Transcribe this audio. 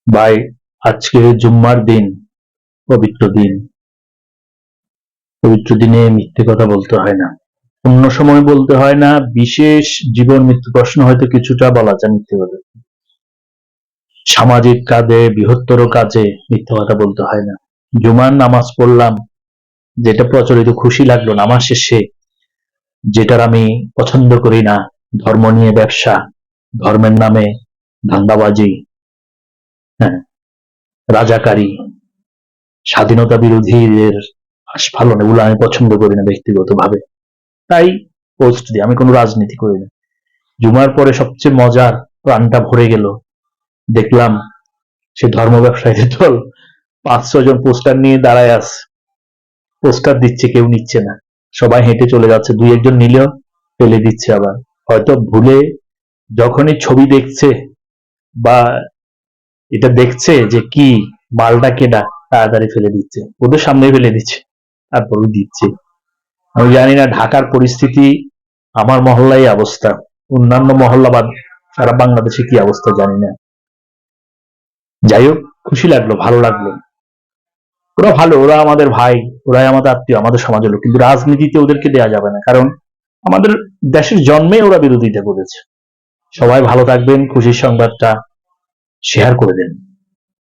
ভাই, আজকে জুম্মার দিন, পবিত্র দিন। পবিত্র দিনে মিথ্যে কথা বলতে হয় না। অন্য সময় বলতে হয় না, বিশেষ জীবন মৃত্যু প্রশ্ন হয়তো কিছুটা বলা যায় মিথ্যে কথা। সামাজিক কাজে, বৃহত্তর কাজে মিথ্যে কথা বলতে হয় না। জুমার নামাজ পড়লাম, যেটা প্রচলিত খুশি লাগলো নামাজ শেষে, যেটার আমি পছন্দ করি না, ধর্ম নিয়ে ব্যবসা, ধর্মের নামে ধান্দাবাজি, হ্যাঁ, রাজাকারী, স্বাধীনতা বিরোধীদের আস্ফালন, এগুলো আমি পছন্দ করি না ব্যক্তিগতভাবে। তাই পোস্ট দিই, আমি কোনো রাজনীতি করি না। জুমার পরে সবচেয়ে মজার, প্রাণটা ভরে গেল, দেখলাম সে ধর্ম ব্যবসায়ীদের দল 5-6 জন পোস্টার নিয়ে দাঁড়ায় আছে, পোস্টার দিচ্ছে, কেউ নিচ্ছে না, সবাই হেঁটে চলে যাচ্ছে, 2-1 জন নিলেও ফেলে দিচ্ছে। আবার হয়তো ভুলে যখনই ছবি দেখছে বা এটা দেখছে যে কি মালটা কেডা, তাড়াতাড়ি ফেলে দিচ্ছে, ওদের সামনে ফেলে দিচ্ছে, তারপর দিচ্ছে। আমি জানি না ঢাকার পরিস্থিতি, আমার মহল্লায় অবস্থা, অন্যান্য মহল্লা বা সারা বাংলাদেশে কি অবস্থা জানি না। যাই হোক, খুশি লাগলো, ভালো লাগলো। ওরা ভালো, ওরা আমাদের ভাই, ওরাই আমাদের আত্মীয়, আমাদের সমাজের লোক, কিন্তু রাজনীতিতে ওদেরকে দেয়া যাবে না, কারণ আমাদের দেশের জন্মে ওরা বিরোধিতা করেছে। সবাই ভালো থাকবেন, খুশির সংবাদটা শেয়ার করে দেন।